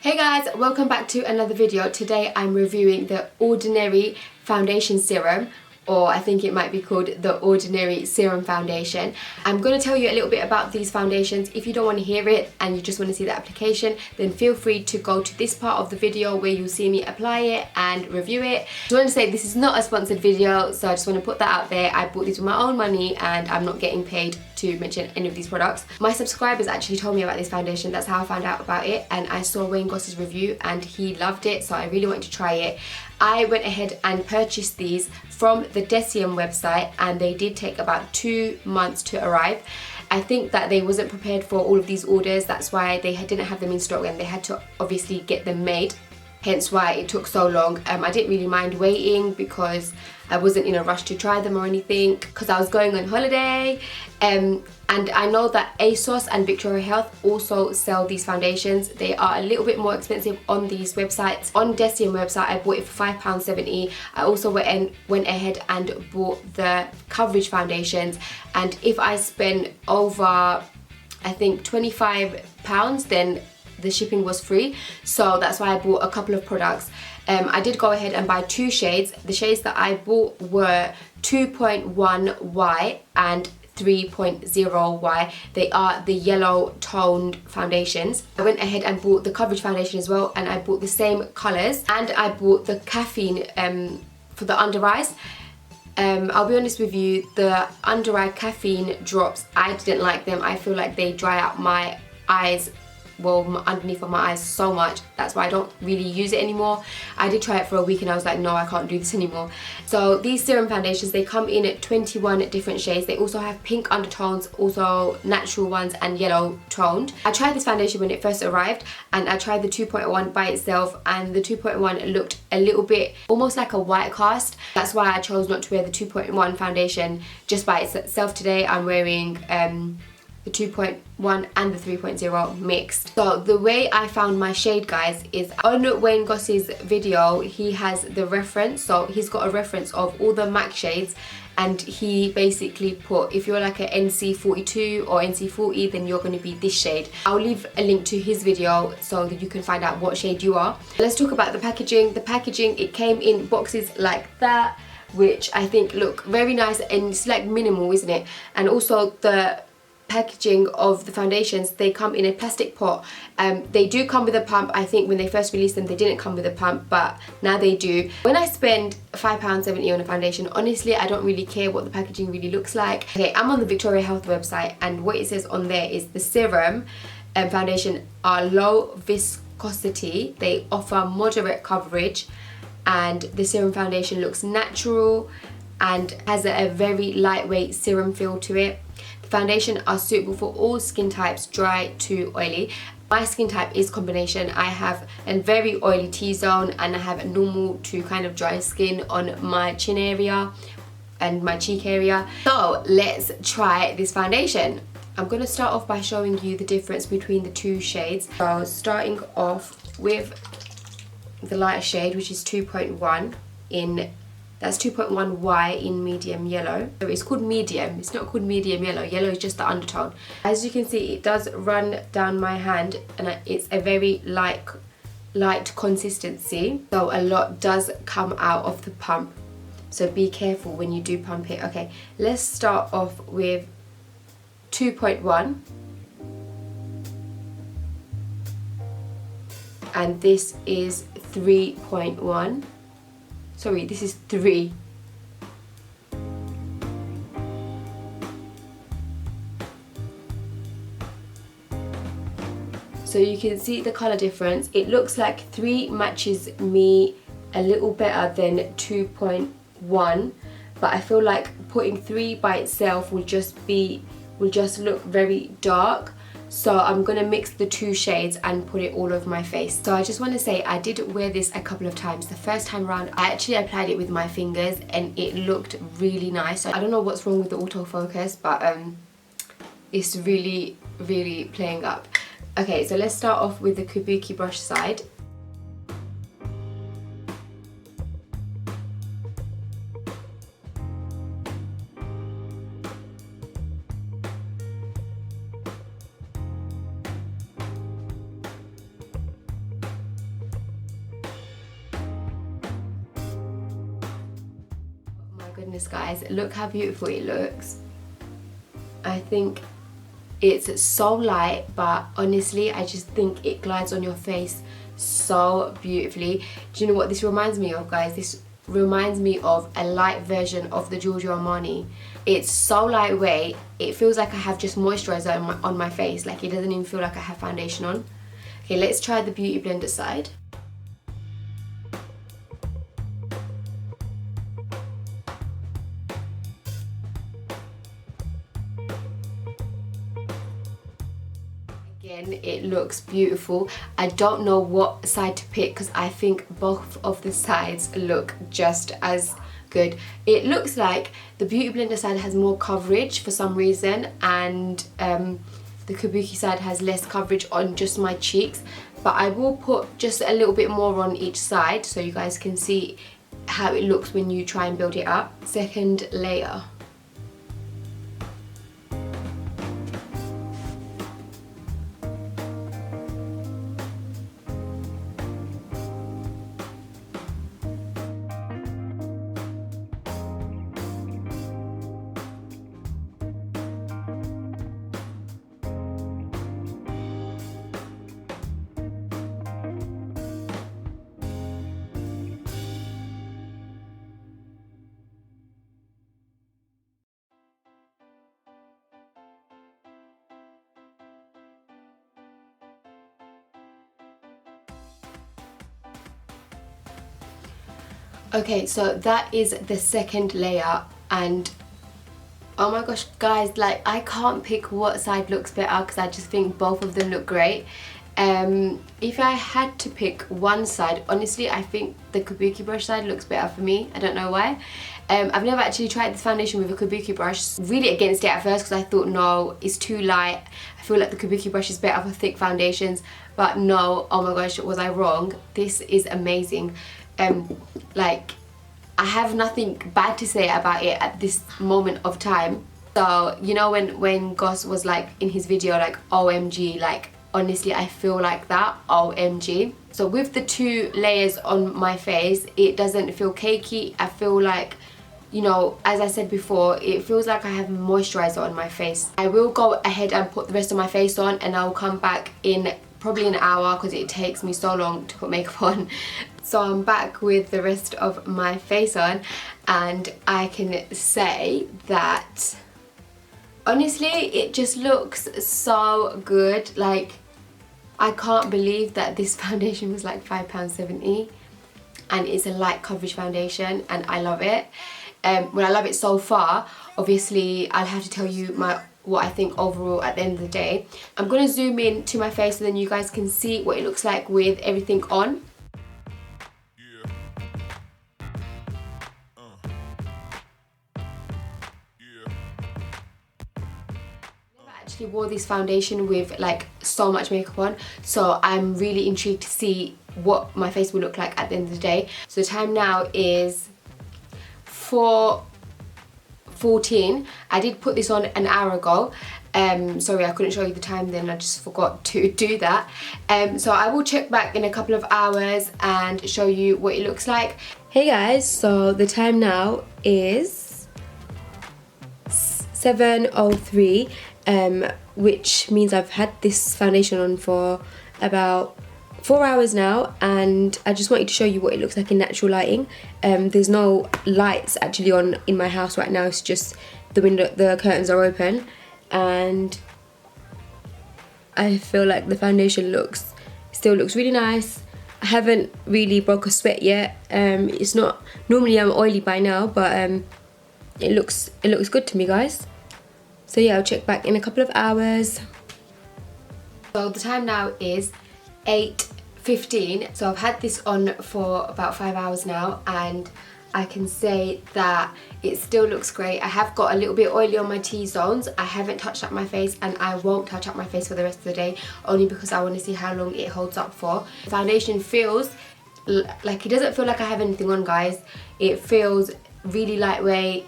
Hey guys, welcome back to another video. Today I'm reviewing the Ordinary Foundation Serum, or I think it might be called the Ordinary Serum Foundation. I'm going to tell you a little bit about these foundations. If you don't want to hear it and you just want to see the application, then feel free to go to this part of the video where you'll see me apply it and review it. I just want to say this is not a sponsored video, so I just want to put that out there. I bought these with my own money and I'm not getting paid to mention any of these products. My subscribers actually told me about this foundation. That's how I found out about it, and I saw Goss's review and he loved it, so I really wanted to try it. I went ahead and purchased these from the Beautiessss website, and they did take about 2 months to arrive. I think that they wasn't prepared for all of these orders. That's why they didn't have them in stock, and they had to obviously get them made, hence why it took so long. I didn't really mind waiting because I wasn't in a rush to try them or anything, because I was going on holiday. And I know that Asos and Victoria Health also sell these foundations. They are a little bit more expensive on these websites. On Beautiessss website, I bought it for £5.70. I also went ahead and bought the coverage foundations, and if I spend over, I think, £25, then the shipping was free, so that's why I bought a couple of products. I did go ahead and buy 2 shades. The shades that I bought were 2.1Y and 3.0Y. They are the yellow toned foundations. I went ahead and bought the coverage foundation as well, and I bought the same colours, and I bought the caffeine for the under eyes. I'll be honest with you, the under eye caffeine drops, I didn't like them. I feel like they dry out my eyes, well, underneath of my eyes so much. That's why I don't really use it anymore. I did try it for a week and I was like, no, I can't do this anymore. So these serum foundations, they come in at 21 different shades. They also have pink undertones, also natural ones, and yellow toned. I tried this foundation when it first arrived, and I tried the 2.1 by itself, and the 2.1 looked a little bit almost like a white cast. That's why I chose not to wear the 2.1 foundation just by itself. Today I'm wearing the 2.1 and the 3.0 mixed. So the way I found my shade, guys, is on Goss's video, he has the reference. So he's got a reference of all the MAC shades, and he basically put, if you're like an NC42 or NC40, then you're going to be this shade. I'll leave a link to his video so that you can find out what shade you are. Let's talk about the packaging. The packaging, it came in boxes like that, which I think look very nice, and it's like minimal, isn't it? And also the packaging of the foundations, they come in a plastic pot. They do come with a pump. I think when they first released them they didn't come with a pump, but now they do. When I spend £5.70 on a foundation, honestly I don't really care what the packaging really looks like. Okay, I'm on the Victoria Health website, and what it says on there is the serum foundation are low viscosity, they offer moderate coverage, and the serum foundation looks natural and has a very lightweight serum feel to it. The foundation are suitable for all skin types, dry to oily. My skin type is combination. I have a very oily T-zone, and I have a normal to kind of dry skin on my chin area and my cheek area. So let's try this foundation. I'm going to start off by showing you the difference between the 2 shades. So starting off with the lighter shade, which is 2.1 in, that's 2.1Y in medium yellow. So it's called medium, it's not called medium yellow. Yellow is just the undertone. As you can see, it does run down my hand, and it's a very light consistency. So a lot does come out of the pump, so be careful when you do pump it. Okay, let's start off with 2.1. And this is 3.1. Sorry, this is 3. So you can see the colour difference. It looks like 3 matches me a little better than 2.1, but I feel like putting 3 by itself will just look very dark. So I'm going to mix the 2 shades and put it all over my face. So I just want to say I did wear this a couple of times. The first time around I actually applied it with my fingers and it looked really nice. So I don't know what's wrong with the autofocus, but it's really playing up. Okay, so let's start off with the kabuki brush side. goodness guys, look how beautiful it looks. I think it's so light, but honestly I just think it glides on your face so beautifully. Do you know what this reminds me of, guys? This reminds me of a light version of the Giorgio Armani. It's so lightweight, it feels like I have just moisturizer on my face, like it doesn't even feel like I have foundation on. Okay, let's try the Beauty Blender side. Again, it looks beautiful. I don't know what side to pick because I think both of the sides look just as good. It looks like the Beauty Blender side has more coverage for some reason, and the Kabuki side has less coverage on just my cheeks, but I will put just a little bit more on each side so you guys can see how it looks when you try and build it up. Second layer. Okay, so that is the second layer, and oh my gosh guys, like I can't pick what side looks better because I just think both of them look great. If I had to pick one side, honestly I think the Kabuki brush side looks better for me. I don't know why. I've never actually tried this foundation with a Kabuki brush. Really against it at first because I thought no, it's too light. I feel like the Kabuki brush is better for thick foundations, but no, oh my gosh, was I wrong. This is amazing. Like I have nothing bad to say about it at this moment of time. So you know when Goss was like in his video like OMG, like honestly I feel like that, OMG. So with the two layers on my face, it doesn't feel cakey. I feel like, you know, as I said before, it feels like I have moisturizer on my face. I will go ahead and put the rest of my face on, and I'll come back in probably an hour because it takes me so long to put makeup on. So I'm back with the rest of my face on, and I can say that honestly it just looks so good. Like I can't believe that this foundation was like £5.70 and it's a light coverage foundation, and I love it. Well, I love it so far. Obviously I'll have to tell you what I think overall at the end of the day. I'm going to zoom in to my face so then you guys can see what it looks like with everything on. Actually wore this foundation with like so much makeup on, so I'm really intrigued to see what my face will look like at the end of the day. So the time now is 4:14. I did put this on an hour ago. Sorry I couldn't show you the time then, I just forgot to do that. So I will check back in a couple of hours and show you what it looks like. Hey guys, so the time now is 7:03. Which means I've had this foundation on for about 4 hours now, and I just wanted to show you what it looks like in natural lighting. There's no lights actually on in my house right now, it's just the curtains are open, and I feel like the foundation still looks really nice. I haven't really broke a sweat yet. It's not, normally I'm oily by now, but it looks good to me, guys. So yeah, I'll check back in a couple of hours. So the time now is 8:15. So I've had this on for about 5 hours now, and I can say that it still looks great. I have got a little bit oily on my T-zones. I haven't touched up my face, and I won't touch up my face for the rest of the day, only because I want to see how long it holds up for. The foundation feels like, it doesn't feel like I have anything on, guys. It feels really lightweight.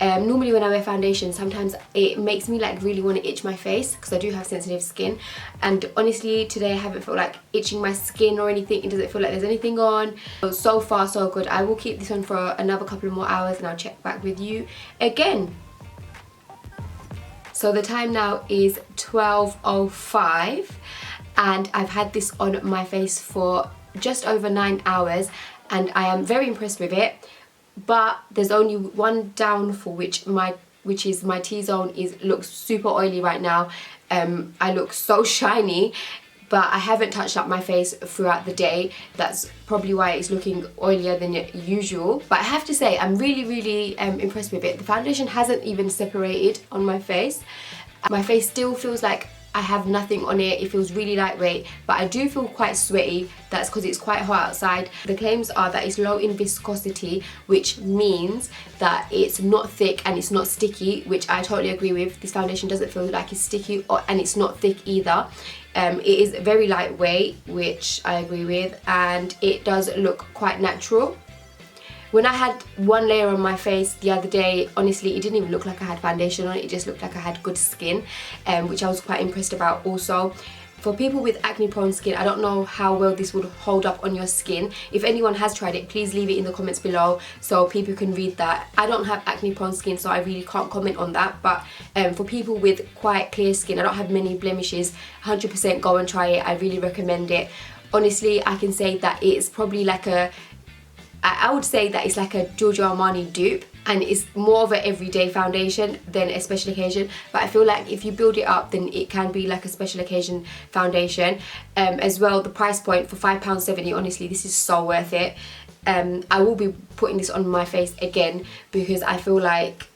Normally when I wear foundation, sometimes it makes me like really want to itch my face because I do have sensitive skin, and honestly today I haven't felt like itching my skin or anything. It doesn't feel like there's anything on. So far so good. I will keep this on for another couple of more hours and I'll check back with you again. So the time now is 12:05 and I've had this on my face for just over 9 hours and I am very impressed with it. But there's only one downfall, which is my T-zone looks super oily right now. I look so shiny, but I haven't touched up my face throughout the day. That's probably why it's looking oilier than usual. But I have to say, I'm really impressed with it. The foundation hasn't even separated on my face. My face still feels like I have nothing on it. It feels really lightweight, but I do feel quite sweaty. That's because it's quite hot outside. The claims are that it's low in viscosity, which means that it's not thick and it's not sticky, which I totally agree with. This foundation doesn't feel like it's sticky and it's not thick either. It is very lightweight, which I agree with, and it does look quite natural. When I had one layer on my face the other day, honestly, it didn't even look like I had foundation on it. It just looked like I had good skin, which I was quite impressed about also. For people with acne prone skin, I don't know how well this would hold up on your skin. If anyone has tried it, please leave it in the comments below so people can read that. I don't have acne prone skin, so I really can't comment on that. But for people with quite clear skin, I don't have many blemishes, 100% go and try it. I really recommend it. Honestly, I can say that it's probably like I would say that it's like a Giorgio Armani dupe, and it's more of an everyday foundation than a special occasion. But I feel like if you build it up, then it can be like a special occasion foundation. As well, the price point for £5.70, honestly, this is so worth it. I will be putting this on my face again because I feel like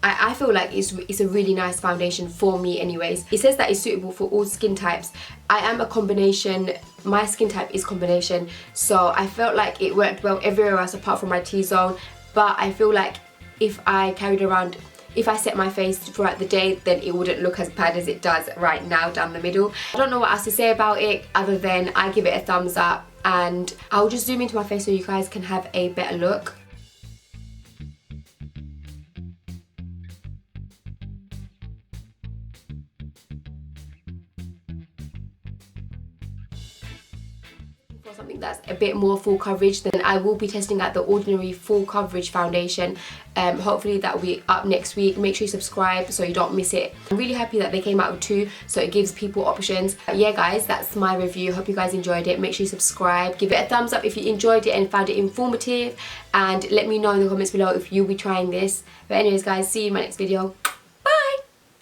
it's a really nice foundation for me anyways. It says that it's suitable for all skin types. I am a combination, my skin type is combination, so I felt like it worked well everywhere else apart from my T-zone. But I feel like if I set my face throughout the day, then it wouldn't look as bad as it does right now down the middle. I don't know what else to say about it other than I give it a thumbs up, and I'll just zoom into my face so you guys can have a better look. For something that's a bit more full coverage, then I will be testing out the Ordinary full coverage foundation. Hopefully that will be up next week. Make sure you subscribe so you don't miss it. I'm really happy that they came out with 2, so it gives people options. But yeah guys, that's my review. Hope you guys enjoyed it. Make sure you subscribe, give it a thumbs up if you enjoyed it and found it informative, and let me know in the comments below if you'll be trying this. But anyways guys, see you in my next video.